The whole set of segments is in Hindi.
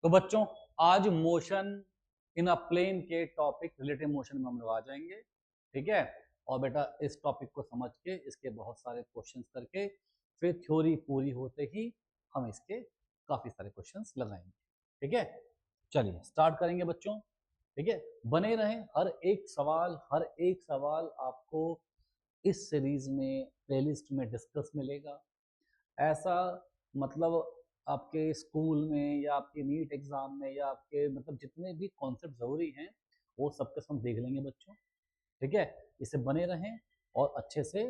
तो बच्चों आज मोशन इन अ प्लेन के टॉपिक रिलेटिव मोशन में हम लोग आ जाएंगे, ठीक है। और बेटा इस टॉपिक को समझ के इसके बहुत सारे क्वेश्चंस करके फिर थ्योरी पूरी होते ही हम इसके काफी सारे क्वेश्चंस लगाएंगे, ठीक है। चलिए स्टार्ट करेंगे बच्चों, ठीक है। बने रहें, हर एक सवाल आपको इस सीरीज में प्लेलिस्ट में डिस्कस मिलेगा। ऐसा मतलब आपके स्कूल में या आपके नीट एग्जाम में या आपके मतलब जितने भी कॉन्सेप्ट जरूरी हैं वो सबके सब देख लेंगे बच्चों, ठीक है। इसे बने रहें और अच्छे से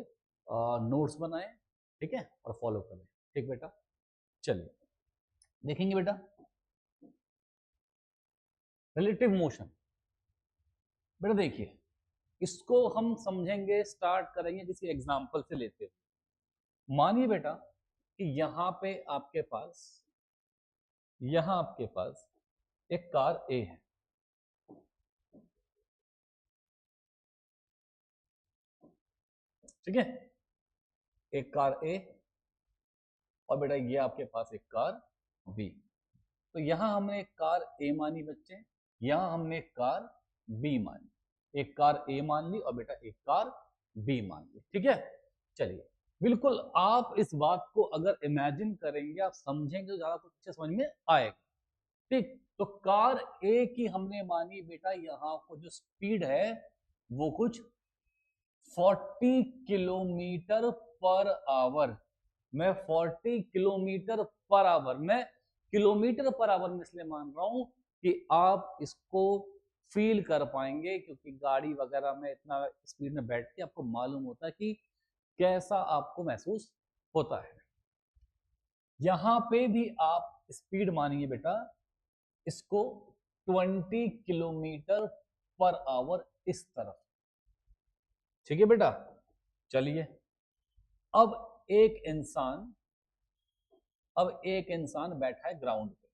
नोट्स बनाएं, ठीक है, और फॉलो करें, ठीक बेटा। चलिए देखेंगे बेटा रिलेटिव मोशन। बेटा देखिए इसको हम समझेंगे, स्टार्ट करेंगे किसी एग्जाम्पल से लेते हुए। मानिए बेटा कि यहाँ आपके पास एक कार ए है, ठीक है। एक कार ए और बेटा ये आपके पास एक कार बी। तो यहां हमने एक कार ए मानी बच्चे, यहां हमने एक कार बी मानी। एक कार ए मान ली और बेटा एक कार बी मान ली, ठीक है। चलिए बिल्कुल आप इस बात को अगर इमेजिन करेंगे, आप समझेंगे तो ज्यादा कुछ अच्छे समझ में आएगा, ठीक। तो कार ए की हमने मानी बेटा, यहाँ को जो स्पीड है वो कुछ 40 किलोमीटर पर आवर। मैं 40 किलोमीटर पर आवर, मैं किलोमीटर पर आवर में इसलिए मान रहा हूं कि आप इसको फील कर पाएंगे, क्योंकि गाड़ी वगैरह में इतना स्पीड में बैठ के आपको मालूम होता है कि कैसा आपको महसूस होता है। यहां पे भी आप स्पीड मानिए बेटा इसको 20 किलोमीटर पर आवर इस तरफ, ठीक है बेटा। चलिए अब एक इंसान बैठा है ग्राउंड पे,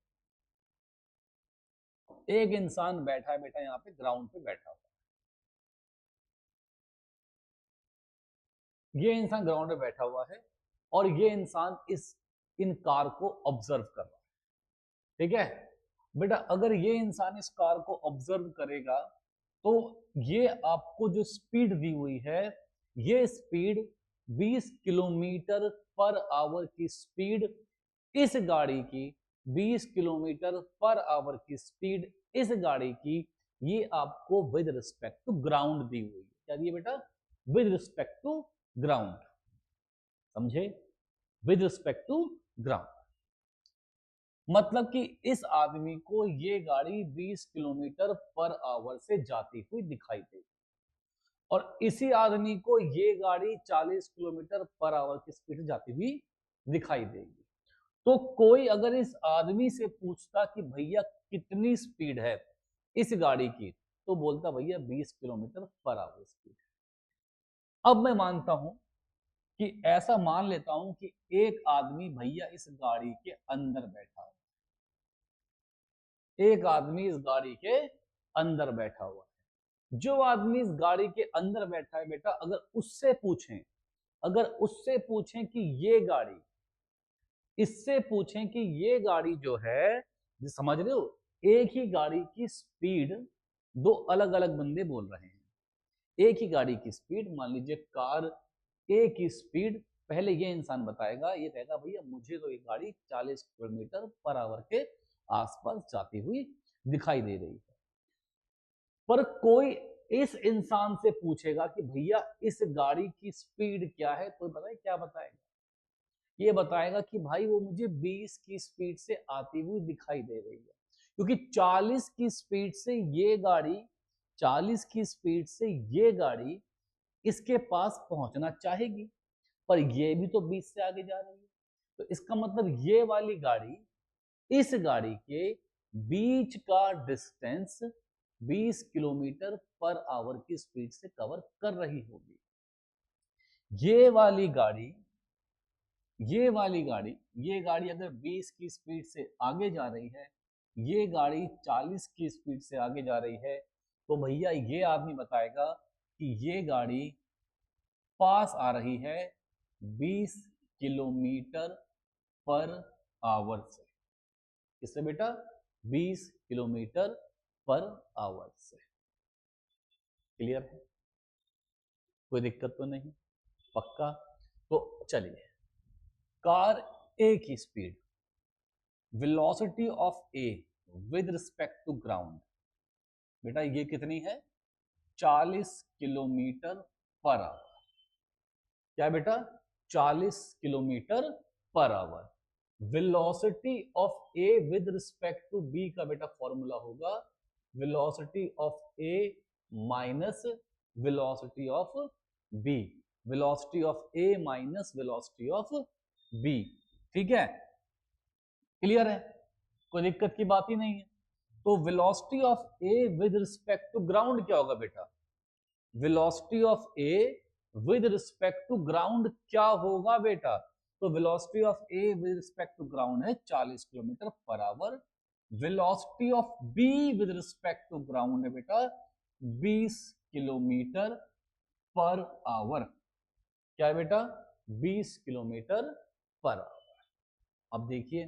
एक इंसान बैठा है बेटा यहाँ पे ग्राउंड पे बैठा हुआ। ये इंसान ग्राउंड पे बैठा हुआ है और ये इंसान इन कार को ऑब्जर्व कर रहा है, ठीक है बेटा। अगर ये इंसान इस कार को ऑब्जर्व करेगा तो ये आपको जो स्पीड दी हुई है, ये स्पीड 20 किलोमीटर पर आवर की स्पीड इस गाड़ी की, 20 किलोमीटर पर आवर की स्पीड इस गाड़ी की, ये आपको विद रिस्पेक्ट टू ग्राउंड दी हुई है। क्या दी है बेटा? विद रिस्पेक्ट टू ग्राउंड, समझे? विद रिस्पेक्ट टू ग्राउंड मतलब कि इस आदमी को ये गाड़ी 20 किलोमीटर पर आवर से जाती हुई दिखाई देगी और इसी आदमी को ये गाड़ी 40 किलोमीटर पर आवर की स्पीड से जाती हुई दिखाई देगी। तो कोई अगर इस आदमी से पूछता कि भैया कितनी स्पीड है इस गाड़ी की, तो बोलता भैया 20 किलोमीटर पर आवर स्पीड। अब मैं मानता हूं कि ऐसा मान लेता हूं कि एक आदमी भैया इस गाड़ी के अंदर बैठा है, एक आदमी इस गाड़ी के अंदर बैठा हुआ है। जो आदमी इस गाड़ी के अंदर बैठा है बेटा, अगर उससे पूछें कि ये गाड़ी, इससे पूछें कि ये गाड़ी जो है, समझ रहे हो, एक ही गाड़ी की स्पीड दो अलग अलग बंदे बोल रहे हैं। एक ही गाड़ी की स्पीड, मान लीजिए कार ए की स्पीड, पहले ये इंसान बताएगा, ये कहेगा भैया मुझे तो ये गाड़ी 40 किलोमीटर पर आवर के आसपास जाती हुई दिखाई दे रही है। पर कोई इस इंसान से पूछेगा कि भैया इस गाड़ी की स्पीड क्या है, कोई बताए क्या बताएगा? ये बताएगा कि भाई वो मुझे 20 की स्पीड से आती हुई दिखाई दे रही है, क्योंकि 40 की स्पीड से ये गाड़ी 40 की स्पीड से ये गाड़ी इसके पास पहुंचना चाहेगी, पर ये भी तो 20 से आगे जा रही है। तो इसका मतलब ये वाली गाड़ी इस गाड़ी के बीच का डिस्टेंस 20 किलोमीटर पर आवर की स्पीड से कवर कर रही होगी। ये वाली गाड़ी ये गाड़ी अगर 20 की स्पीड से आगे जा रही है, ये गाड़ी 40 की स्पीड से आगे जा रही है, तो भैया ये आदमी बताएगा कि ये गाड़ी पास आ रही है 20 किलोमीटर पर आवर से। किससे बेटा? 20 किलोमीटर पर आवर से। क्लियर है? कोई दिक्कत तो नहीं? पक्का? तो चलिए, कार ए की speed, velocity of A with respect to ground, बेटा ये कितनी है? 40 किलोमीटर पर आवर। क्या बेटा? 40 kilometre per hour. Velocity of A with respect to B का बेटा फॉर्मूला होगा velocity of A minus velocity of B, velocity of A minus velocity of B. ठीक है? क्लियर है? कोई दिक्कत की बात ही नहीं है। तो velocity of A with respect to ground क्या होगा बेटा? Velocity of A with respect to ground क्या होगा बेटा? तो velocity of A with respect to ground है 40 kilometre per hour. Velocity of B with respect to ground है बेटा 20 किलोमीटर पर आवर। क्या है बेटा? 20 किलोमीटर पर आवर। अब देखिए,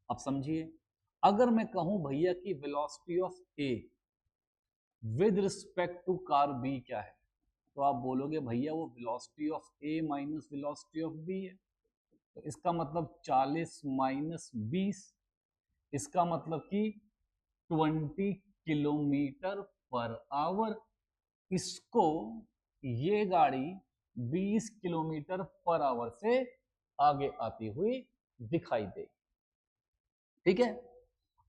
अब समझिए, अगर मैं कहूं भैया कि velocity of A with respect to car B क्या है, तो आप बोलोगे भैया वो velocity of A minus velocity of B है। तो इसका मतलब 40 माइनस 20, इसका मतलब कि 20 किलोमीटर पर आवर। इसको ये गाड़ी 20 किलोमीटर पर आवर से आगे आती हुई दिखाई देगी। ठीक है?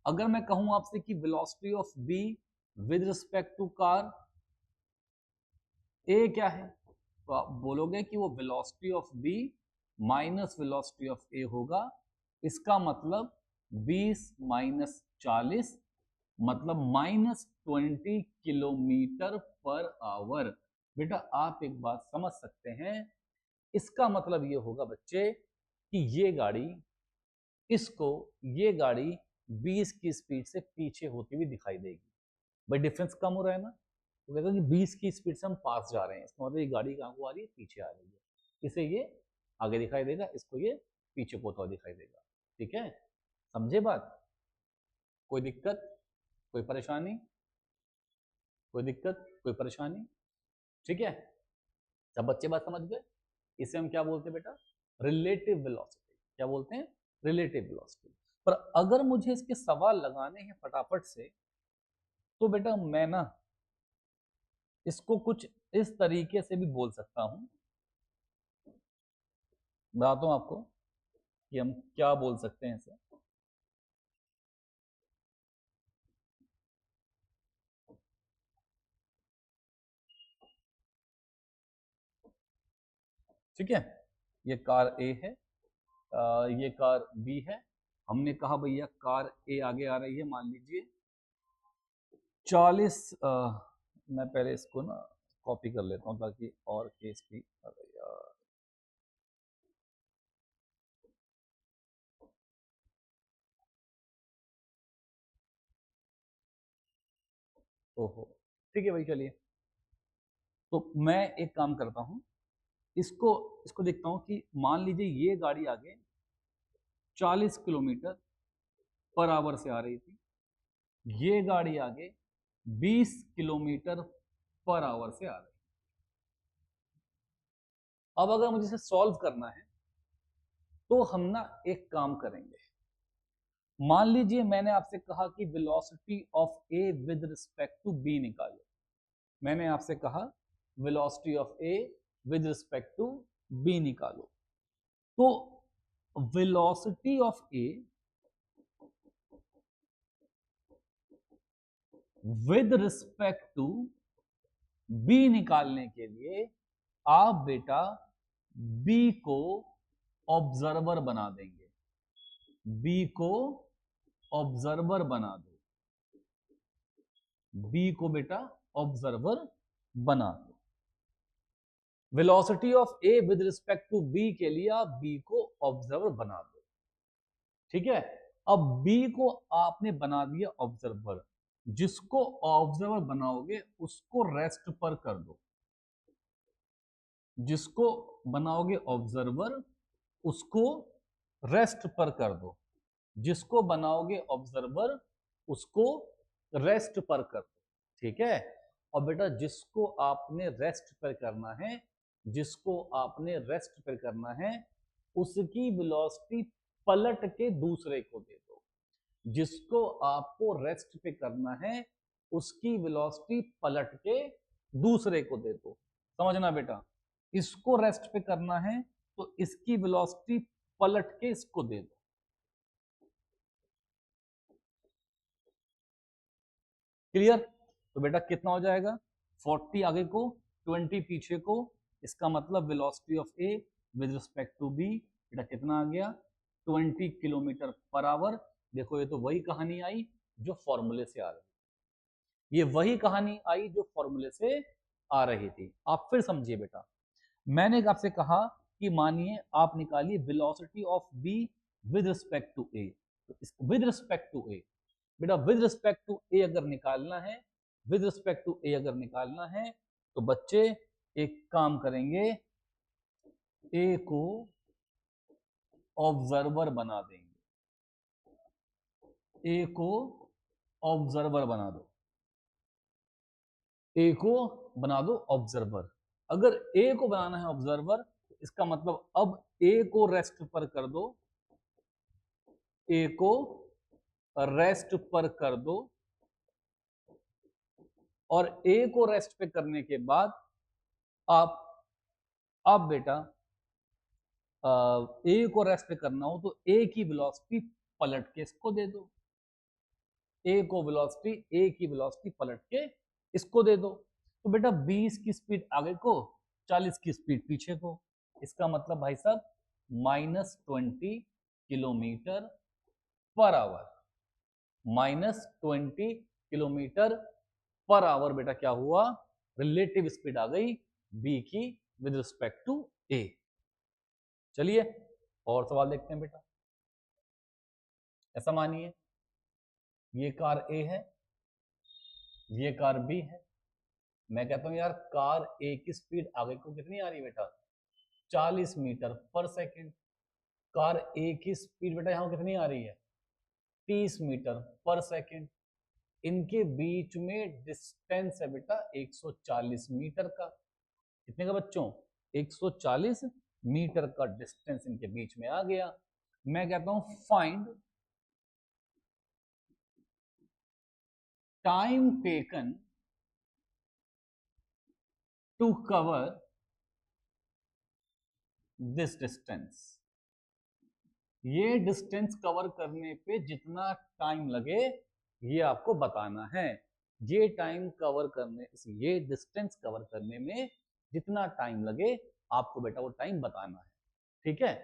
अगर मैं कहूं आपसे कि velocity of B with respect to car A क्या है, तो आप बोलोगे कि वो velocity of B minus velocity of A होगा। इसका मतलब 20 माइनस 40 मतलब -20 किलोमीटर पर आवर। बेटा आप एक बात समझ सकते हैं, इसका मतलब ये होगा बच्चे कि ये गाड़ी 20 की स्पीड से पीछे होती हुई दिखाई देगी। भाई डिफरेंस कम हो रहा है ना, तो कहता कि 20 की स्पीड से हम पास जा रहे हैं, इसका मतलब ये गाड़ी कहाँ को आ रही है? पीछे आ रही है। इसे ये आगे दिखाई देगा, इसको ये पीछे होता हुआ दिखाई देगा। ठीक है? समझे बात? कोई दिक्कत, कोई परेशानी? कोई दिक्कत, कोई परेशानी? ठीक है? सब बच्चे बात समझ गए? इसे हम क्या बोलते हैं बेटा? Relative velocity. क्या बोलते हैं? Relative velocity. पर अगर मुझे इसके सवाल लगाने हैं फटाफट से, तो बेटा मैं ना इसको कुछ इस तरीके से भी बोल सकता हूं। बताता हूं आपको कि हम क्या बोल सकते हैं इसे। ठीक है? ये कार ए है, ये कार बी है। हमने कहा भैया कार ए आगे आ रही है, मान लीजिए 40। मैं पहले इसको ना कॉपी कर लेता हूं ताकि और केस भी। अरे यार, ओहो, ठीक है भाई, चलिए। तो मैं एक काम करता हूं, इसको इसको देखता हूं कि मान लीजिए ये गाड़ी आगे 40 किलोमीटर पर आवर से आ रही थी, ये गाड़ी आगे 20 किलोमीटर पर आवर से आ रही है। अब अगर मुझे इसे सॉल्व करना है तो हम ना एक काम करेंगे। मान लीजिए मैंने आपसे कहा कि velocity of A with respect to B निकालो। मैंने आपसे कहा velocity of A with respect to B निकालो। तो velocity of A with respect to B निकालने के लिए आप बेटा बी को ऑब्जर्वर बना देंगे। बी को ऑब्जर्वर बना दो, बी को बेटा ऑब्जर्वर बना दो। Velocity of A with respect to B के लिए आप बी को ऑब्जर्वर बना दो। ठीक है? अब बी को आपने बना दिया ऑब्जर्वर, जिसको ऑब्जर्वर बनाओगे उसको रेस्ट पर कर दो। जिसको बनाओगे ऑब्जर्वर उसको रेस्ट पर कर दो। जिसको बनाओगे ऑब्जर्वर उसको रेस्ट पर कर दो, ठीक है। और बेटा जिसको आपने रेस्ट पर करना है, जिसको आपने रेस्ट पर करना है, उसकी वेलोसिटी पलट के दूसरे को दे दो। जिसको आपको रेस्ट पे करना है, उसकी वेलोसिटी पलट के दूसरे को दे दो। समझना बेटा, इसको रेस्ट पे करना है तो इसकी वेलोसिटी पलट के इसको दे दो। क्लियर? तो बेटा कितना हो जाएगा, 40 आगे को 20 पीछे को, इसका मतलब velocity of A with respect to B बेटा कितना आ गया, 20 किलोमीटर पर आवर। देखो ये तो वही कहानी आई जो फॉर्मूले से आ रही, ये वही कहानी आई जो फॉर्मूले से आ रही थी। आप फिर समझिए बेटा, मैंने आपसे कहा कि मानिए आप निकालिए velocity of B with respect to A, तो विद रिस्पेक्ट टू ए बेटा, विद रिस्पेक्ट टू ए अगर निकालना है, विद रिस्पेक्ट टू ए अगर निकालना है तो बच्चे एक काम करेंगे, ए को ऑब्जर्वर बना देंगे, ए को ऑब्जर्वर बना दो, ए को बना दो ऑब्जर्वर। अगर ए को बनाना है ऑब्जर्वर, इसका मतलब अब ए को रेस्ट पर कर दो, ए को रेस्ट पर कर दो, और ए को रेस्ट पे करने के बाद आप बेटा ए को रेस्ट पे करना हो तो ए की वेलोसिटी पलट के इसको दे दो, ए को वेलोसिटी ए की वेलोसिटी पलट के इसको दे दो। तो बेटा 20 की स्पीड आगे को, 40 की स्पीड पीछे को, इसका मतलब भाई साहब -20 kilometre per our, -20 kilometre per our बेटा क्या हुआ, रिलेटिव स्पीड आ गई बी की विद रिस्पेक्ट टू ए। चलिए और सवाल देखते हैं बेटा। ऐसा मानिए ये कार ए है, ये कार बी है। मैं कहता हूं यार कार ए की स्पीड आगे को कितनी आ रही है बेटा, 40 metre per second. Car A की स्पीड बेटा यहां कितनी आ रही है, 30 मीटर पर सेकेंड। इनके बीच में डिस्टेंस है बेटा 140 मीटर का। कितने का बच्चों, 140 मीटर का डिस्टेंस इनके बीच में आ गया। मैं कहता हूं find time taken to cover this distance. ये डिस्टेंस कवर करने पे जितना टाइम लगे ये आपको बताना है। ये टाइम कवर करने, ये डिस्टेंस कवर करने में जितना टाइम लगे आपको बेटा वो टाइम बताना है, ठीक है।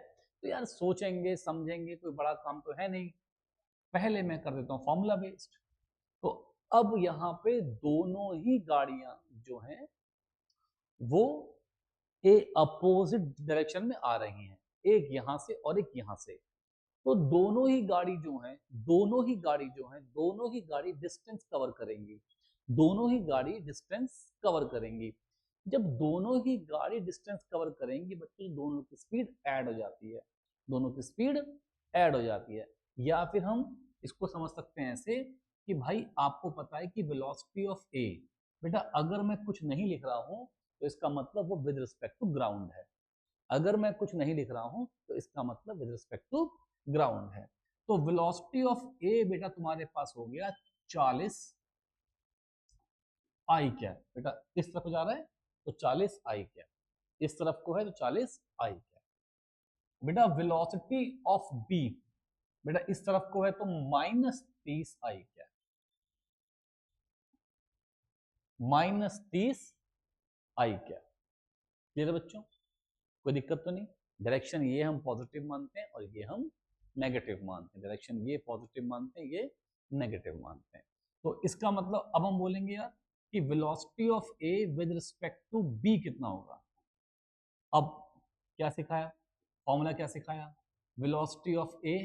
तो यार सोचेंगे समझेंगे कोई बड़ा काम तो है नहीं, पहले मैं कर देता हूँ फॉर्मूला बेस्ड। तो अब यहाँ पे दोनों ही गाड़ियां जो हैं वो ए अपोजिट डायरेक्शन में आ रही हैं, एक यहां से और एक यहां से। तो दोनों ही गाड़ी जो है, दोनों ही गाड़ी जो है, दोनों ही गाड़ी डिस्टेंस कवर करेंगी, दोनों ही गाड़ी डिस्टेंस कवर करेंगी। जब दोनों ही गाड़ी डिस्टेंस कवर करेंगी बच्चों, दोनों की स्पीड ऐड हो जाती है, दोनों की स्पीड ऐड हो जाती है। या फिर हम इसको समझ सकते हैं ऐसे कि भाई आपको पता है कि वेलोसिटी ऑफ ए, बेटा अगर मैं कुछ नहीं लिख रहा हूं तो इसका मतलब वो विद रिस्पेक्ट टू ग्राउंड है। अगर मैं कुछ नहीं लिख रहा हूं तो इसका मतलब विद रिस्पेक्ट टू ग्राउंड है। तो वेलोसिटी ऑफ ए बेटा तुम्हारे पास हो गया 40 आई कैप। बेटा इस तरफ जा रहा है तो 40 आई कैप, इस तरफ को है तो 40 आई कैप। बेटा वेलोसिटी ऑफ बी, बेटा इस तरफ को है तो -30 I cap, -30 I cap. Clear है बच्चों, कोई दिक्कत तो नहीं। डायरेक्शन ये हम पॉजिटिव मानते हैं और ये हम नेगेटिव मानते हैं, डायरेक्शन ये पॉजिटिव मानते हैं, ये नेगेटिव मानते हैं। तो इसका मतलब अब हम बोलेंगे यार कि velocity of A with respect to B कितना होगा। अब क्या सिखाया, फॉर्मूला क्या सिखाया, velocity of A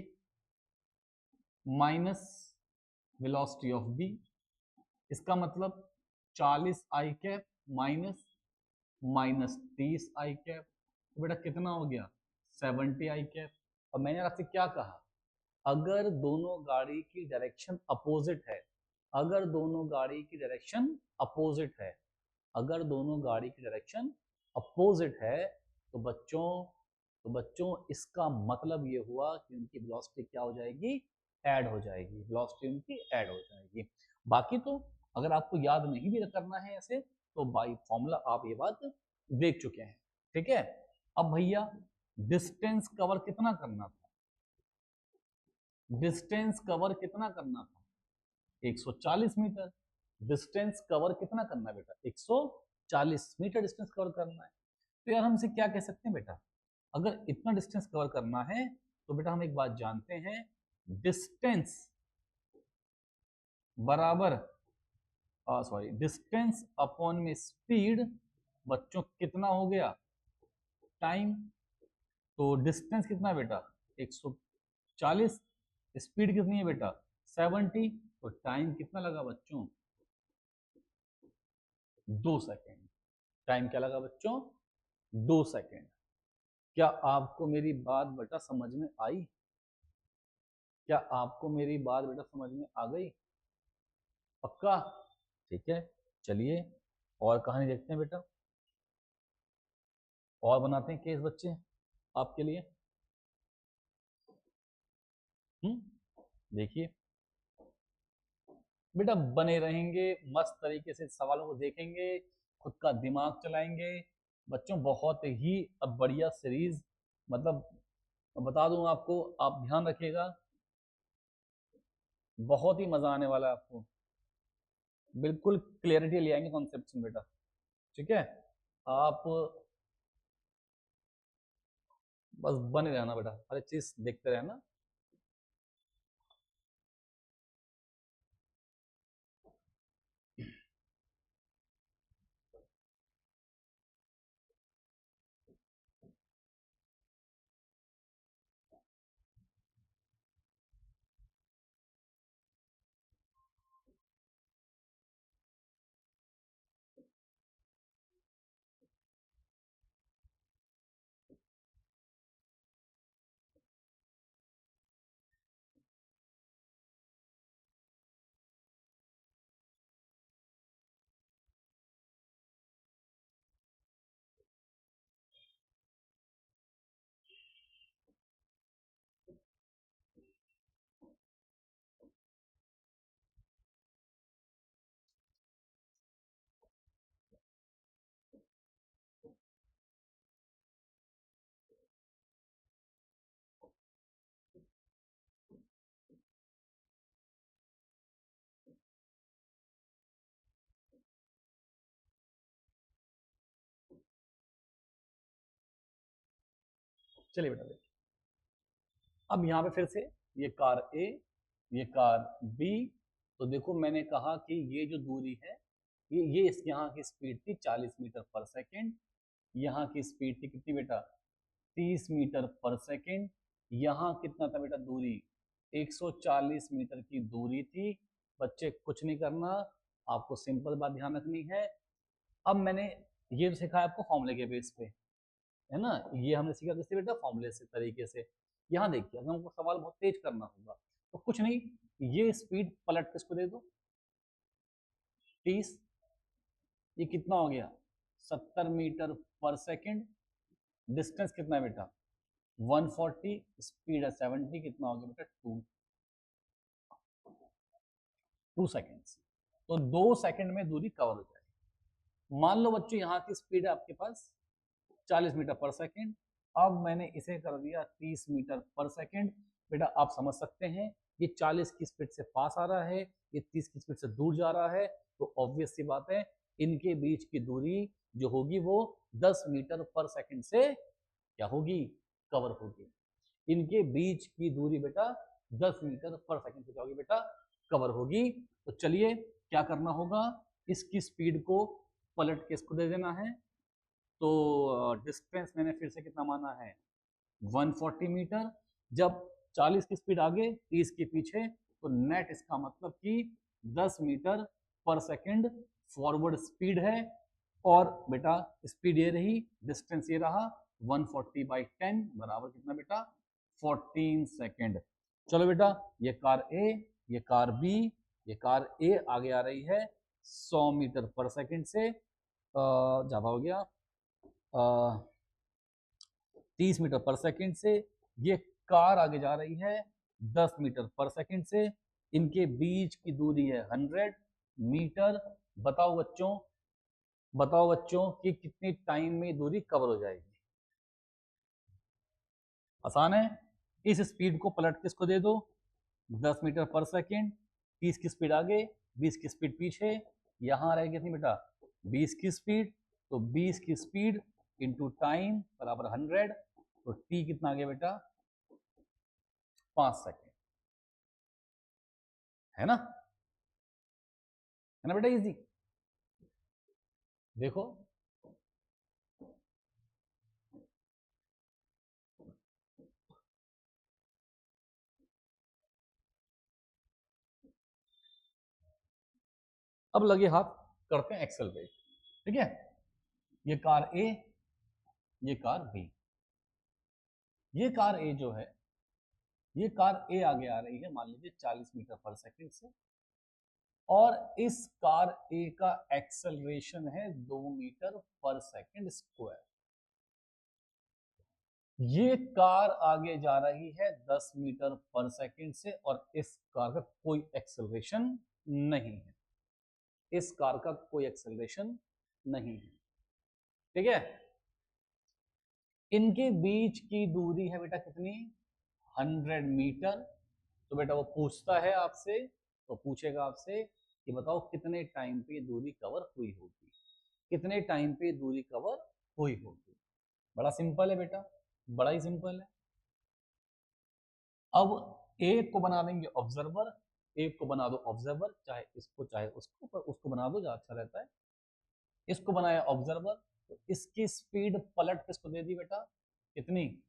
minus velocity of B. इसका मतलब 40 I cap minus -30 I cap. तो बेटा कितना हो गया, 70 आई कैप। और मैंने आपसे क्या कहा, अगर दोनों गाड़ी की डायरेक्शन अपोजिट है, अगर दोनों गाड़ी की डायरेक्शन अपोजिट है, अगर दोनों गाड़ी की डायरेक्शन अपोजिट है, तो बच्चों इसका मतलब ये हुआ कि उनकी वेलोसिटी क्या हो जाएगी, ऐड हो जाएगी, वेलोसिटी उनकी ऐड हो जाएगी। बाकी तो अगर आपको याद नहीं भी करना है ऐसे, तो बाई फॉर्मूला आप ये बात देख चुके हैं, ठीक है। अब भैया डिस्टेंस कवर कितना करना था, डिस्टेंस कवर कितना करना था, 140 मीटर। डिस्टेंस कवर कितना करना है बेटा, 140 मीटर डिस्टेंस कवर करना है। तो यार हमसे क्या कह सकते हैं बेटा, अगर इतना डिस्टेंस कवर करना है तो बेटा हम एक बात जानते हैं, डिस्टेंस बराबर सॉरी डिस्टेंस अपॉन में स्पीड, बच्चों कितना हो गया, टाइम। तो डिस्टेंस कितना है बेटा 140, स्पीड कितनी है बेटा 70, तो टाइम कितना लगा बच्चों 2 सेकेंड। टाइम क्या लगा बच्चों 2 सेकेंड। क्या आपको मेरी बात बेटा समझ में आई, क्या आपको मेरी बात बेटा समझ में आ गई, पक्का, ठीक है। चलिए और कहानी देखते हैं बेटा, और बनाते हैं केस बच्चे आपके लिए। देखिए बेटा बने रहेंगे, मस्त तरीके से सवालों को देखेंगे, खुद का दिमाग चलाएंगे बच्चों, बहुत ही अब बढ़िया सीरीज, मतलब बता दूं आपको, आप ध्यान रखिएगा, बहुत ही मजा आने वाला है आपको, बिल्कुल क्लियरिटी ले आएंगे कॉन्सेप्ट में बेटा, ठीक है। आप बस बने रहना बेटा, हर एक चीज देखते रहना। चलिए बेटा देखिए, अब यहाँ पे फिर से ये कार ए, ये कार बी, तो देखो मैंने कहा कि ये जो दूरी है, ये इस यहाँ की स्पीड थी 40 मीटर पर सेकेंड, यहाँ की स्पीड थी कितनी बेटा 30 मीटर पर सेकेंड, यहाँ कितना था बेटा दूरी 140 मीटर की दूरी थी। बच्चे कुछ नहीं करना, आपको सिंपल बात ध्यान रखनी है। अब मैंने ये सिखाया आपको फॉर्मूले के बेस पे, है ना, ये हमने सीखा किससे बेटा, फॉर्मूले से तरीके से। यहाँ देखिए अगर हमको सवाल बहुत तेज करना होगा तो कुछ नहीं, ये स्पीड पलट के इसको दे दो 30, ये कितना हो गया 70 मीटर पर सेकेंड, डिस्टेंस कितना है बेटा 140, स्पीड है 70, कितना हो गया बेटा 2 सेकेंड्स। तो 2 सेकेंड में दूरी कवर हो जाएगी। मान लो बच्चों यहाँ की स्पीड है आपके पास 40 मीटर पर सेकेंड, अब मैंने इसे कर दिया 30 मीटर पर सेकेंड। बेटा आप समझ सकते हैं ये 40 की स्पीड से पास आ रहा है, ये 30 की स्पीड से दूर जा रहा है, तो ऑब्वियस सी बात है इनके बीच की दूरी जो होगी वो 10 मीटर पर सेकेंड से क्या होगी, कवर होगी। इनके बीच की दूरी बेटा 10 मीटर पर सेकेंड से क्या होगी बेटा, कवर होगी। तो चलिए क्या करना होगा, इसकी स्पीड को पलट के इसको दे देना है। तो डिस्टेंस मैंने फिर से कितना माना है 140 मीटर, जब 40 की स्पीड आगे 30 के पीछे, तो नेट इसका मतलब कि 10 मीटर पर सेकंड फॉरवर्ड स्पीड है। और बेटा स्पीड ये रही, डिस्टेंस ये रहा 140/10 बराबर कितना बेटा 14 सेकंड। चलो बेटा, ये कार ए, ये कार बी, ये कार ए आगे आ रही है 100 मीटर पर सेकंड से, ज्यादा हो गया, 30 मीटर पर सेकंड से। ये कार आगे जा रही है 10 मीटर पर सेकंड से। इनके बीच की दूरी है 100 मीटर। बताओ बच्चों, बताओ बच्चों कि कितनी टाइम में दूरी कवर हो जाएगी। आसान है। इस स्पीड को पलट के इसको दे दो 10 मीटर पर सेकेंड, 30 की स्पीड आगे, 20 की स्पीड पीछे। यहां रहेगी कितनी बेटा, 20 की स्पीड। तो 20 की स्पीड इंटू टाइम बराबर 100। तो टी कितना आ गया बेटा, 5 सेकेंड। है ना, है ना बेटा, इजी। देखो अब लगे हाथ करते हैं एक्सेल पे। ठीक है, ये कार ए, ये कार बी। ये कार ए जो है, ये कार ए आगे आ रही है मान लीजिए 40 मीटर पर सेकंड से, और इस कार ए का एक्सेलरेशन है 2 मीटर पर सेकंड स्क्वायर। ये कार आगे जा रही है 10 मीटर पर सेकंड से, और इस कार का कोई एक्सेलरेशन नहीं है। इस कार का कोई एक्सेलरेशन नहीं है। ठीक है, इनके बीच की दूरी है बेटा कितनी, 100 मीटर। तो बेटा वो पूछता है आपसे, तो पूछेगा आपसे कि बताओ कितने टाइम पे दूरी कवर हुई होगी, कितने टाइम पे दूरी कवर हुई होगी। बड़ा सिंपल है बेटा, बड़ा ही सिंपल है। अब एक को बना देंगे ऑब्जर्वर, एक को बना दो ऑब्जर्वर, चाहे इसको चाहे उसको, पर उसको बना दो, ज्यादा अच्छा रहता है। इसको बनाया ऑब्जर्वर, तो इसकी स्पीड पलट किसको दे दी बेटा, कितनी,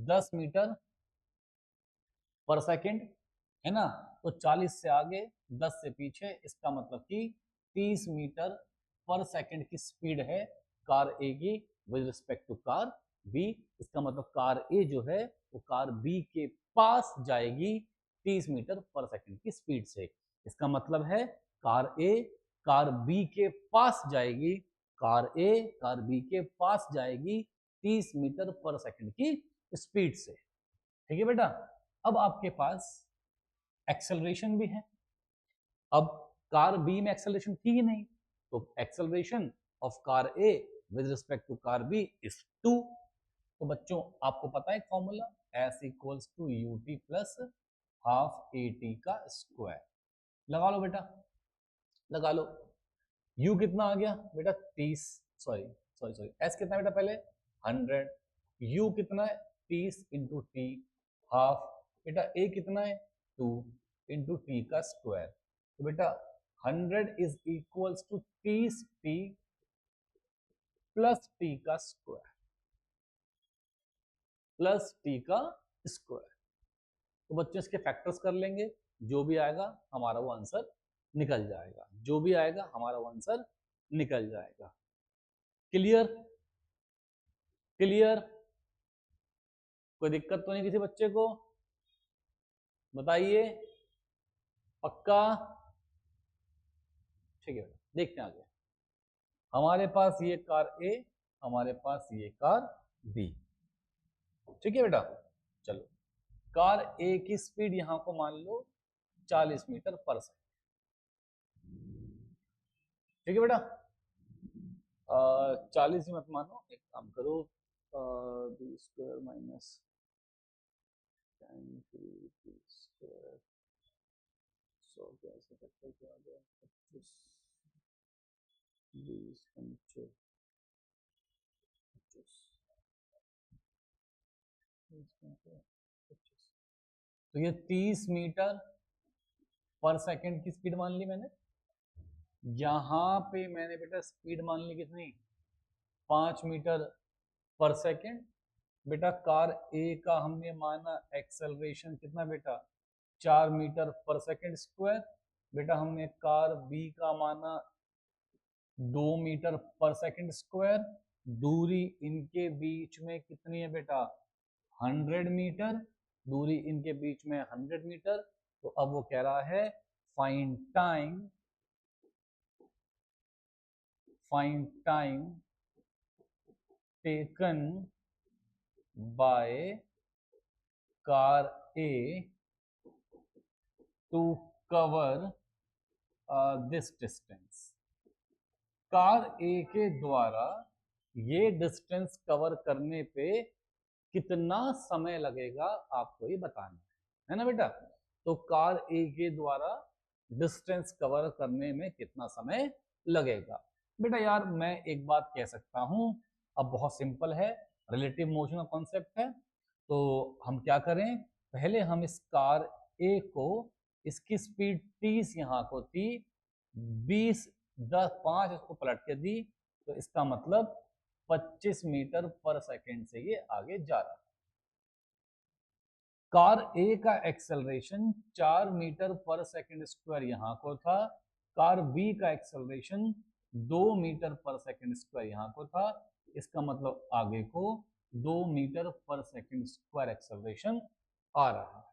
10 मीटर पर सेकंड, है ना। तो 40 से आगे, 10 से पीछे, इसका मतलब कि 30 मीटर पर सेकंड की स्पीड है कार ए की with respect to car B. इसका मतलब कार ए जो है वो कार बी के पास जाएगी 30 मीटर पर सेकंड की स्पीड से। इसका मतलब है कार ए कार बी के पास जाएगी, कार ए कार बी के पास जाएगी 30 मीटर पर सेकंड की स्पीड से। ठीक है बेटा, अब आपके पास एक्सेलरेशन भी है। अब कार बी में एक्सेलरेशन थी ही नहीं, तो acceleration of car A with respect to car B is 2। तो बच्चों आपको पता है formula, S equals to U T plus half A T का स्क्वायर। लगा लो बेटा, लगा लो। u कितना आ गया बेटा, 30, सॉरी सॉरी सॉरी, s कितना बेटा पहले 100, u कितना है 30 इंटू टी हाफ, बेटा a कितना है 2 इंटू टी का स्क्वायर। तो बेटा 100 is equals to 30 T plus T का स्क्वायर, प्लस टी का स्क्वायर। तो बच्चों इसके फैक्टर्स कर लेंगे, जो भी आएगा हमारा वो आंसर निकल जाएगा, जो भी आएगा हमारा वो आंसर निकल जाएगा। क्लियर, क्लियर, कोई दिक्कत तो नहीं किसी बच्चे को, बताइए, पक्का। ठीक है, देखते हैं आगे। हमारे पास ये कार ए, हमारे पास ये कार बी। ठीक है बेटा, चलो कार ए की स्पीड यहां को मान लो 40 मीटर पर सेकंड। ठीक है बेटा, 40 ही मत मानो, एक काम करो, बी स्क्वायर माइनस 100 कैसे करते, क्या आ गया 25 20 25 तो ये 30 मीटर पर सेकंड की स्पीड मान ली मैंने। यहां पे मैंने बेटा स्पीड मान ली कितनी, 5 मीटर पर सेकंड। बेटा कार ए का हमने माना एक्सेलरेशन कितना बेटा, 4 मीटर पर सेकंड स्क्वायर। बेटा हमने कार बी का माना 2 मीटर पर सेकंड स्क्वायर। दूरी इनके बीच में कितनी है बेटा, 100 मीटर। दूरी इनके बीच में 100 मीटर। तो अब वो कह रहा है find time taken by car A to cover this distance. Car A के द्वारा ये डिस्टेंस कवर करने पे कितना समय लगेगा आपको ये बताना है ना बेटा। तो कार ए के द्वारा डिस्टेंस कवर करने में कितना समय लगेगा। बेटा यार मैं एक बात कह सकता हूं, अब बहुत सिंपल है, रिलेटिव मोशन का कॉन्सेप्ट है। तो हम क्या करें, पहले हम इस कार ए को, इसकी स्पीड 30 यहाँ को थी, 20 10 5 इसको पलट के दी, तो इसका मतलब 25 मीटर पर सेकेंड से ये आगे जा रहा है। कार ए का acceleration 4 metre per second square यहां को था, कार बी का acceleration 2 metre per second square यहां को था। इसका मतलब आगे को 2 metre per second square acceleration आ रहा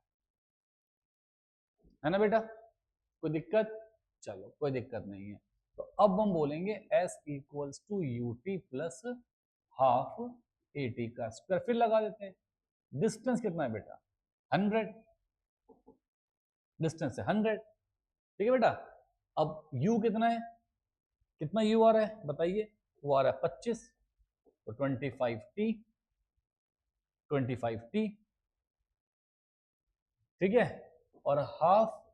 है ना बेटा। कोई दिक्कत? चलो कोई दिक्कत नहीं है। तो अब हम बोलेंगे S equals to U T plus half A T का स्क्वायर। फिर लगा देते हैं, डिस्टेंस कितना है बेटा 100, डिस्टेंस है 100, ठीक है बेटा। अब u कितना है, कितना u आ रहा है बताइए, वो आ रहा है 25, तो 25t, ठीक है। और हाफ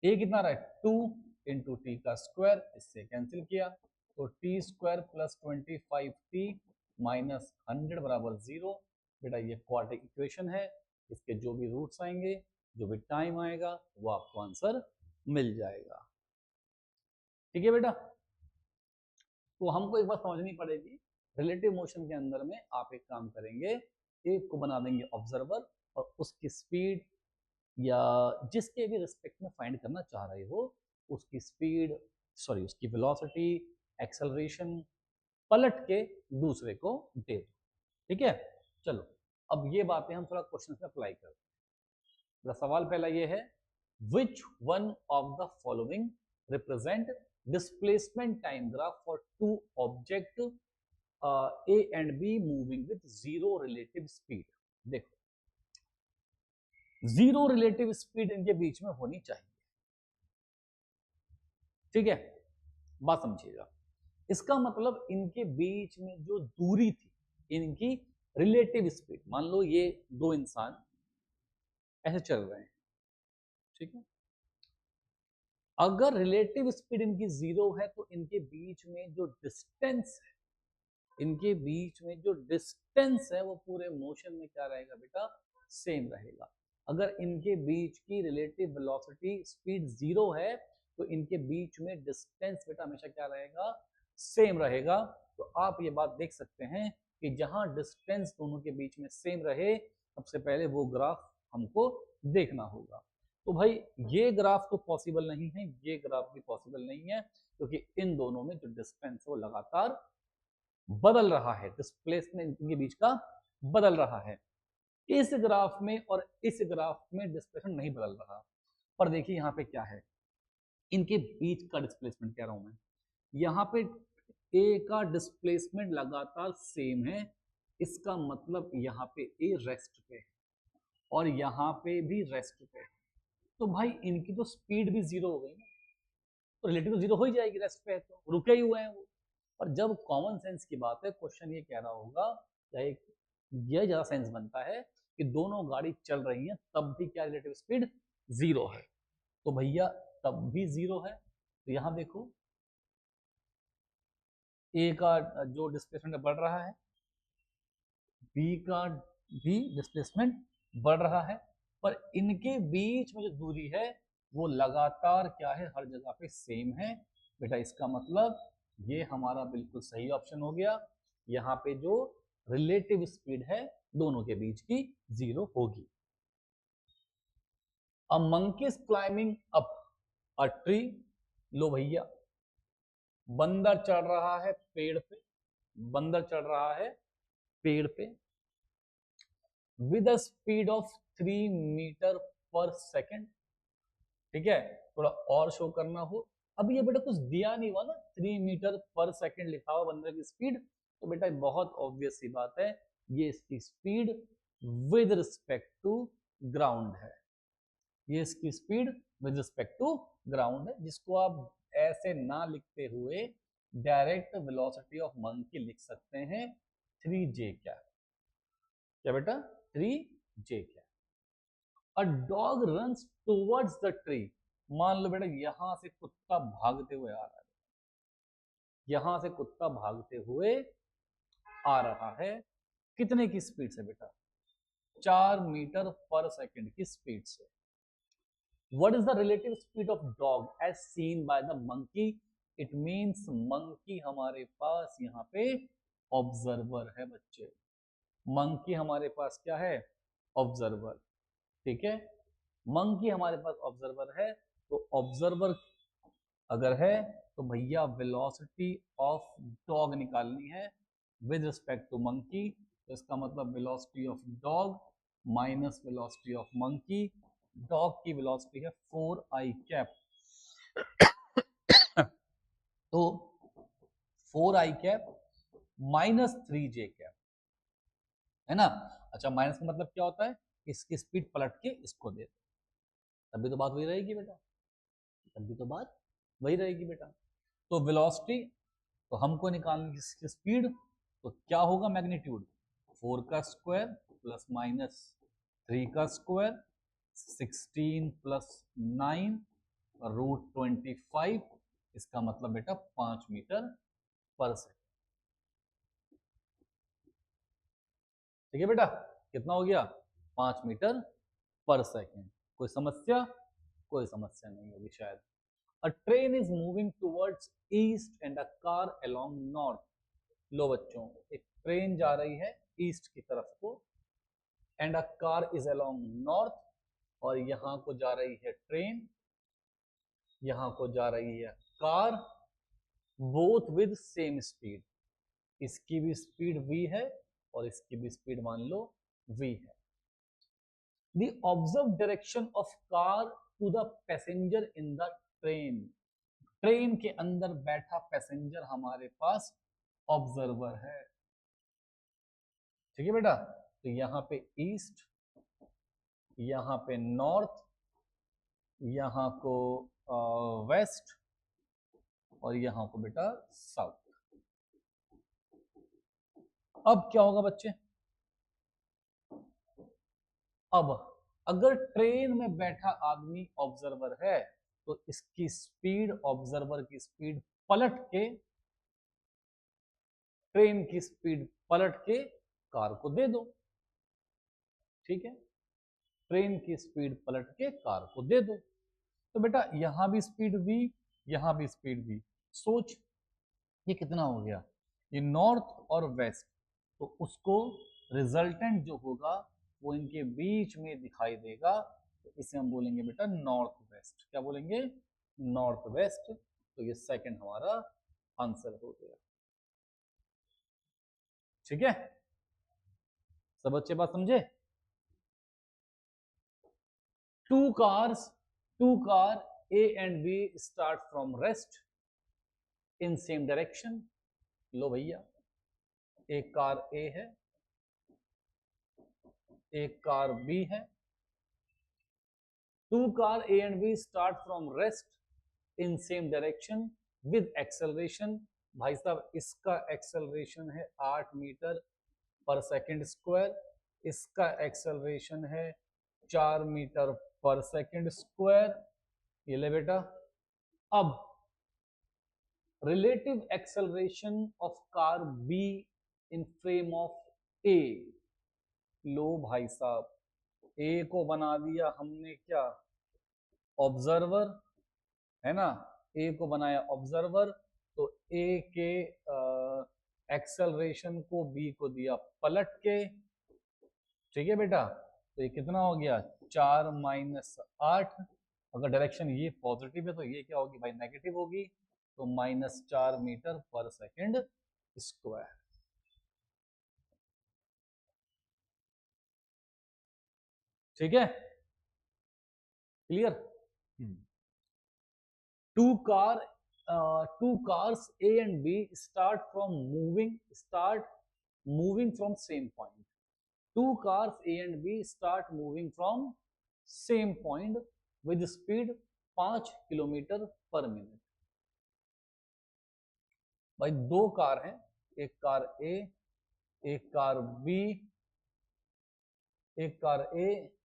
ए कितना रहा है 2 इंटू टी का स्क्वायर, इससे कैंसिल किया, तो T square plus 25t minus 100 बराबर 0। बेटा ये क्वाड्रेटिक इक्वेशन है, इसके जो भी रूट्स आएंगे, जो भी टाइम आएगा, वो आपको आंसर मिल जाएगा, ठीक है बेटा। तो हमको एक बात समझनी पड़ेगी, रिलेटिव मोशन के अंदर में आप एक काम करेंगे, एक को बना देंगे ऑब्जर्वर और उसकी स्पीड या जिसके भी रिस्पेक्ट में फाइंड करना चाह रहे हो उसकी स्पीड, सॉरी उसकी वेलोसिटी, एक्सेलरेशन पलट के दूसरे को दे दो, ठीक है। चलो अब ये बातें हम थोड़ा क्वेश्चन में अप्लाई करते हैं। सवाल पहला ये है, which one of the following represent displacement time graph for two object A and B moving with zero relative speed. देखो जीरो रिलेटिव स्पीड इनके बीच में होनी चाहिए, ठीक है, बात समझिएगा। इसका मतलब इनके बीच में जो दूरी थी, इनकी रिलेटिव स्पीड, मान लो ये दो इंसान ऐसे चल रहे हैं, ठीक है, अगर रिलेटिव स्पीड इनकी 0 है तो इनके बीच में जो डिस्टेंस है, इनके बीच में जो डिस्टेंस है वो पूरे मोशन में क्या रहेगा बेटा, सेम रहेगा। अगर इनके बीच की रिलेटिव वेलोसिटी स्पीड 0 है तो इनके बीच में डिस्टेंस बेटा हमेशा क्या रहेगा, सेम रहेगा। तो आप ये बात देख सकते हैं कि जहां डिस्टेंस दोनों के बीच में सेम रहे, सबसे पहले वो ग्राफ हमको देखना होगा। तो भाई ये ग्राफ तो पॉसिबल नहीं है, ये ग्राफ भी पॉसिबल नहीं है, क्योंकि इन दोनों में जो डिस्टेंस है वो लगातार बदल रहा है, डिस्प्लेसमेंट इनके बीच का बदल रहा है। इस ग्राफ में और इस ग्राफ में डिस्प्लेसमेंट नहीं बदल रहा। पर देखिए यहाँ पे क्या है, इनके बीच का डिस्प्लेसमेंट कह रहा हूं मैं, यहाँ पे ए का डिस्प्लेसमेंट लगातार सेम है, इसका मतलब यहाँ पे ए रेस्ट पे है और यहाँ पे भी रेस्ट पे है। तो भाई इनकी तो स्पीड भी 0 हो गई ना, तो रिलेटिव 0 हो ही जाएगी, रेस्ट पे है तो रुके ही हुए हैं वो। और जब कॉमन सेंस की बात है, क्वेश्चन ये कह रहा होगा, या ये ज्यादा सेंस बनता है कि दोनों गाड़ी चल रही हैं तब भी क्या रिलेटिव स्पीड 0 है, तो भैया तब भी 0 है। तो यहां देखो ए का जो डिस्प्लेसमेंट बढ़ रहा है, बी का भी डिस्प्लेसमेंट बढ़ रहा है, पर इनके बीच में जो दूरी है वो लगातार क्या है, हर जगह पे सेम है। बेटा इसका मतलब ये हमारा बिल्कुल सही ऑप्शन हो गया, यहाँ पे जो रिलेटिव स्पीड है दोनों के बीच की 0 होगी। A monkey is climbing up a tree, लो भैया बंदर चढ़ रहा है पेड़ पे, बंदर चढ़ रहा है पेड़ पे, with a speed of 3 metre per second. ठीक है, थोड़ा और शो करना हो, अब ये बेटा कुछ दिया नहीं हुआ ना, 3 मीटर पर सेकेंड लिखा हुआ बंदर की स्पीड, तो बेटा बहुत ऑब्वियस सी बात है, ये इसकी speed with respect to ground है, ये इसकी speed with respect to ground है, जिसको आप ऐसे ना लिखते हुए डायरेक्ट वेलोसिटी ऑफ मंकी लिख सकते हैं 3j क्या है, क्या बेटा 3j क्या। A dog runs towards the tree, मान लो बेटा यहां से कुत्ता भागते हुए आ रहा है, यहां से कुत्ता भागते हुए आ रहा है, कितने की स्पीड से बेटा, 4 मीटर पर सेकंड की स्पीड से। What is the relative speed of dog as seen by the monkey? It means monkey हमारे पास यहाँ पे ऑब्जर्वर है बच्चे, मंकी हमारे पास क्या है, ऑब्जर्वर। ठीक है, मंकी हमारे पास ऑब्जर्वर है, तो ऑब्जर्वर अगर है तो भैया वेलोसिटी ऑफ डॉग निकालनी है विद रिस्पेक्ट टू मंकी, तो इसका मतलब velocity of dog minus velocity of monkey, dog की वेलोसिटी है 4i कैप, तो 4i cap minus 3j cap, है ना। अच्छा, माइनस का मतलब क्या होता है, इसकी स्पीड पलट के इसको दे, तभी तो बात वही रहेगी बेटा, तभी तो बात वही रहेगी बेटा। तो वेलोसिटी, तो हमको निकालनी इसकी स्पीड, तो क्या होगा मैग्नीट्यूड, 4 का स्क्वायर प्लस माइनस 3 का स्क्वायर, 16 प्लस 9 रूट 25, इसका मतलब बेटा 5 मीटर पर सेकेंड। ठीक है बेटा, कितना हो गया, 5 मीटर पर सेकेंड। कोई समस्या, कोई समस्या नहीं होगी शायद। A train is moving towards east and a car along north. लो बच्चों, एक ट्रेन जा रही है ईस्ट की तरफ को, and a car is along north, और यहां को जा रही है ट्रेन, यहां को जा रही है car, both with same speed, इसकी भी स्पीड v है और इसकी भी स्पीड मान लो v है। The observe direction of car to the passenger in the train, train के अंदर बैठा पैसेंजर हमारे पास ऑब्जर्वर है। ठीक है बेटा, तो यहां पे ईस्ट, यहां पे नॉर्थ, यहां को वेस्ट, और यहां को बेटा साउथ। अब क्या होगा बच्चे, अब अगर ट्रेन में बैठा आदमी ऑब्जर्वर है, तो इसकी स्पीड, ऑब्जर्वर की स्पीड पलट के, ट्रेन की स्पीड पलट के कार को दे दो। ठीक है, ट्रेन की स्पीड पलट के कार को दे दो, तो बेटा यहां भी स्पीड v, यहां भी स्पीड v। सोच, ये कितना हो गया, ये नॉर्थ और वेस्ट, तो उसको रिजल्टेंट जो होगा वो इनके बीच में दिखाई देगा, तो इसे हम बोलेंगे बेटा नॉर्थ वेस्ट। क्या बोलेंगे, नॉर्थ वेस्ट। तो ये सेकंड हमारा आंसर हो गया। ठीक है, सब अच्छे बात समझे। Two car A and B start from rest in same direction. लो भैया, एक कार A है, एक कार B है, two car A and B start from rest in same direction with acceleration. भाई साहब, इसका एक्सेलरेशन है 8 मीटर पर सेकंड स्क्वायर, इसका एक्सेलरेशन है 4 मीटर पर सेकंड स्क्वायर। ये ले बेटा, अब relative acceleration of car B in frame of A। लो भाई साहब, A को बना दिया हमने क्या, ऑब्जर्वर, है ना, A को बनाया ऑब्जर्वर, तो A के एक्सेलरेशन को B को दिया पलट के। ठीक है बेटा, तो ये कितना हो गया, 4 माइनस 8, अगर डायरेक्शन ये पॉजिटिव है तो ये क्या होगी भाई, नेगेटिव होगी, तो -4 मीटर पर सेकंड स्क्वायर। ठीक है, clear. Two cars A and B start moving from same point. Two cars A and B start moving from same point with speed 5 kilometre per minute. भाई दो कार हैं, एक कार ए, एक कार बी, एक कार ए।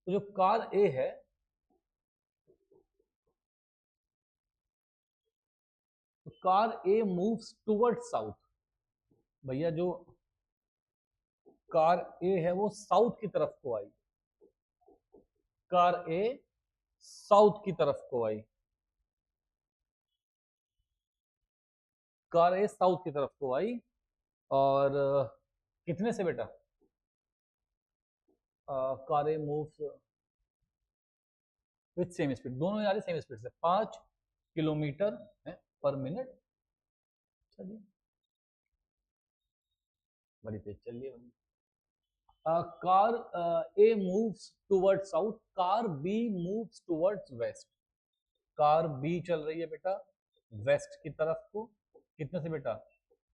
तो जो कार ए है, तो car A moves toward south. भैया जो कार ए है वो साउथ की तरफ को आई, कार ए साउथ की तरफ को आई, कार ए साउथ की तरफ को आई। और कितने से बेटा? Car A moves with same speed, दोनों जा रहे सेम स्पीड से, 5 किलोमीटर पर मिनट। चलिए बड़ी तेज चल रही है। Car A moves toward south, car B moves towards west. Car B चल रही है बेटा वेस्ट की तरफ को, कितने से बेटा?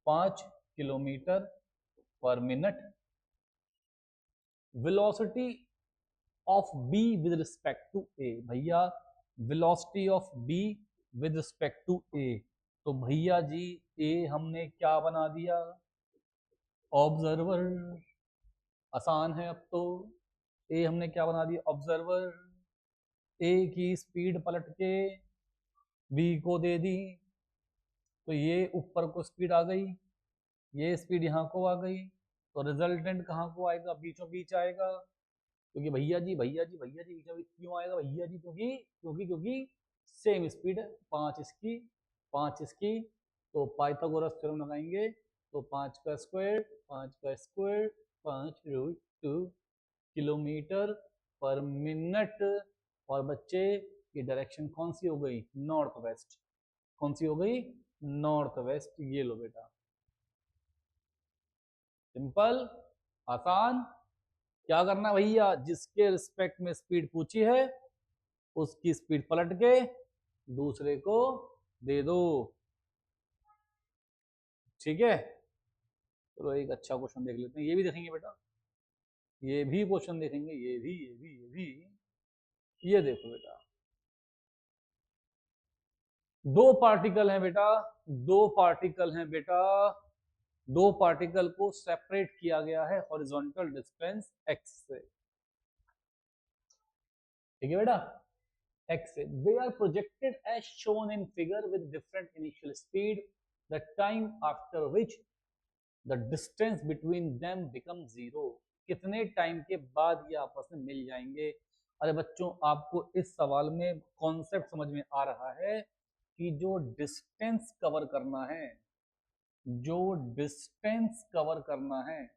5 kilometre per minute. Velocity of B with respect to A, भैया velocity of B with respect to A, तो भैया जी ए हमने क्या बना दिया? ऑब्जर्वर। आसान है अब तो। ए हमने क्या बना दिया? ऑब्जर्वर। ए की स्पीड पलट के बी को दे दी, तो ये ऊपर को स्पीड आ गई, ये स्पीड यहाँ को आ गई, तो रिजल्टेंट कहाँ को आएगा? बीचों बीच आएगा। क्योंकि भैया जी बीचों बीच क्यों आएगा भैया जी? क्योंकि सेम स्पीड है, 5 इसकी 5 इसकी, तो पाइथागोरस थ्योरम लगाएंगे, तो 5 का स्क्वायर 5√2 किलोमीटर पर मिनट। और बच्चे ये डायरेक्शन कौन सी हो गई? North west. कौन सी हो गई? North west. ये लो बेटा, सिंपल, आसान। क्या करना भैया? जिसके रिस्पेक्ट में स्पीड पूछी है उसकी स्पीड पलट के दूसरे को दे दो, ठीक है। चलो एक अच्छा क्वेश्चन देख लेते हैं, ये भी देखेंगे बेटा, ये भी क्वेश्चन देखेंगे, ये भी। ये देखो बेटा, दो पार्टिकल हैं बेटा, दो पार्टिकल को सेपरेट किया गया है हॉरिजॉन्टल डिस्टेंस x से, ठीक है बेटा, x से। They are projected as shown in figure with different initial speed. The time after which the distance between them becomes zero. कितने टाइम के बाद ये आपस में मिल जाएंगे? अरे बच्चों, आपको इस सवाल में कॉन्सेप्ट समझ में आ रहा है कि जो डिस्टेंस कवर करना है, डिस्टेंस कवर करना है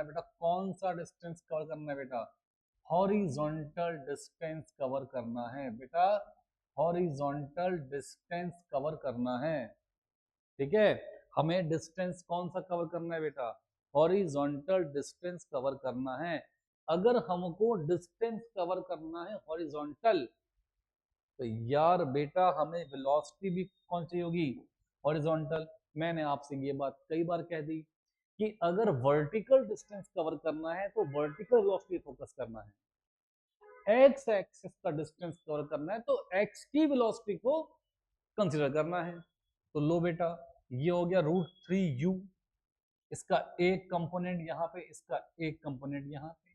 बेटा, कौन सा डिस्टेंस कवर करना है बेटा? हॉरिजॉन्टल डिस्टेंस कवर करना है बेटा, हॉरिजॉन्टल डिस्टेंस कवर करना है, ठीक है। हमें डिस्टेंस कौन सा कवर करना है बेटा? हॉरिजॉन्टल डिस्टेंस कवर करना है। अगर हमको डिस्टेंस कवर करना है हॉरिजॉन्टल, तो यार बेटा हमें वेलोसिटी भी कौन सी होगी? हॉरिजॉन्टल। मैंने आपसे ये बात कई बार कह दी कि अगर वर्टिकल डिस्टेंस कवर करना है तो वर्टिकल वेलोसिटी फोकस करना है, एक्स एक्सिस का डिस्टेंस कवर करना है तो एक्स की वेलोसिटी को कंसीडर करना है। तो लो बेटा, ये हो गया √3u, इसका एक कंपोनेंट यहाँ पे, इसका एक कंपोनेंट यहाँ पे,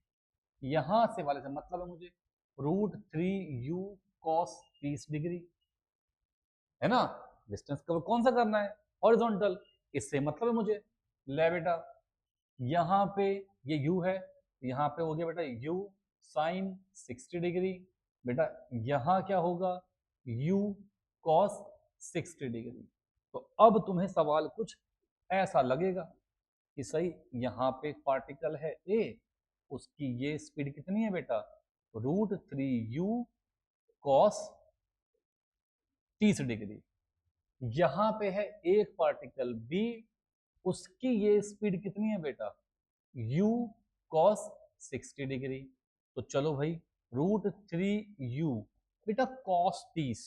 यहाँ से वाले से मतलब है मुझे √3u cos 30 डिग्री, है ना। डिस्टेंस कवर कौन सा करना है? हॉरिजॉन्टल। इससे मतलब है मुझे, ले बेटा यहाँ पे ये u है, यहाँ पे हो गया बेटा u sin 60 डिग्री, बेटा यहाँ क्या होगा? u cos 60 degree. तो अब तुम्हें सवाल कुछ ऐसा लगेगा कि सही यहाँ पे पार्टिकल है a, उसकी ये स्पीड कितनी है बेटा? √3u cos 30 degree. यहाँ पे है एक पार्टिकल b, उसकी ये स्पीड कितनी है बेटा? u cos 60 degree. तो चलो भाई √3u बेटा cos 30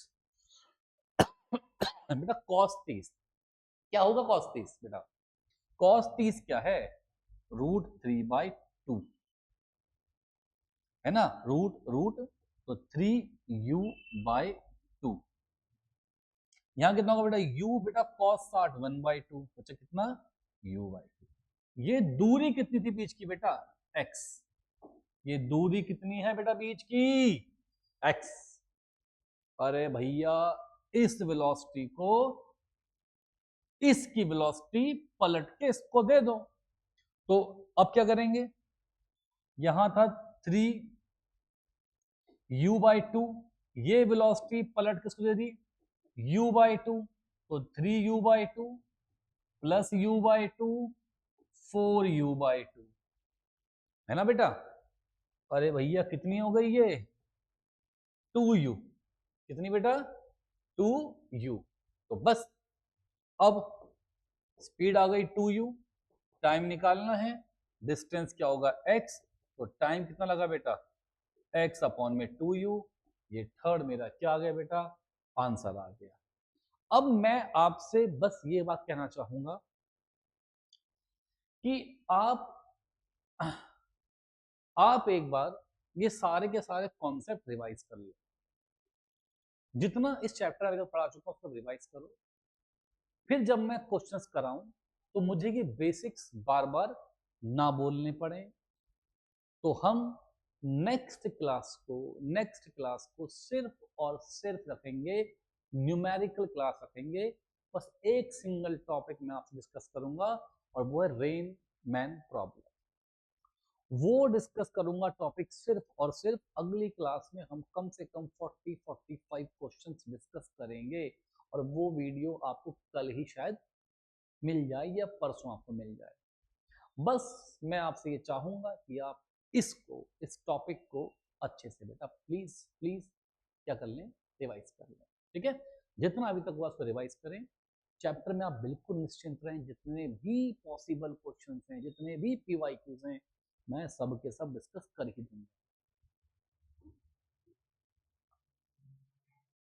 बेटा cos 30 क्या होगा cos 30 बेटा? cos 30 क्या है? √3/2 है ना, रूट तो 3u/2। यहां कितना होगा बेटा? u बेटा cos 60 1/2 बच्चा कितना? u/2। ये दूरी कितनी थी बीच की बेटा? x। ये दूरी कितनी है बेटा बीच की? x। अरे भैया इस वेलोसिटी को इसकी वेलोसिटी पलट के इसको दे दो। तो अब क्या करेंगे? यहां था 3u/2, ये वेलोसिटी पलट किसको दे दी? u/2। तो 3u/2 प्लस u/2 4u/2 है ना बेटा? अरे भैया कितनी हो गई ये? 2u। कितनी बेटा? 2u। तो बस अब स्पीड आ गई 2u, टाइम निकालना है, डिस्टेंस क्या होगा? x। तो टाइम कितना लगा बेटा? x अपॉन में 2u। ये थर्ड मेरा क्या आ गया बेटा? आंसर आ गया। अब मैं आपसे बस ये बात कहना चाहूंगा कि आप एक बार ये सारे के सारे कॉन्सेप्ट रिवाइज कर लो। जितना इस चैप्टर अगर पढ़ा चुका हूं उसको रिवाइज करो। फिर जब मैं क्वेश्चंस कराऊं तो मुझे ये बेसिक्स बार बार ना बोलने पड़े। तो हम नेक्स्ट क्लास को सिर्फ और सिर्फ रखेंगे न्यूमेरिकल क्लास रखेंगे। बस एक सिंगल टॉपिक मैं आपसे डिस्कस करूंगा और वो है रेन मैन प्रॉब्लम। वो डिस्कस करूंगा टॉपिक सिर्फ और सिर्फ। अगली क्लास में हम कम से कम 40-45 क्वेश्चंस डिस्कस करेंगे और वो वीडियो आपको कल ही शायद मिल जाए या परसों आपको मिल जाए। बस मैं आपसे ये चाहूंगा कि आप इस टॉपिक को अच्छे से बेटा प्लीज प्लीज क्या कर लें? रिवाइज कर लें। ठीक है? जितना अभी तक हुआ उसको रिवाइज करें। चैप्टर में आप बिल्कुल निश्चिंत रहें, जितने भी पॉसिबल क्वेश्चंस हैं, जितने भी PYQs हैं, मैं सब के सब डिस्कस कर ही दूंगा।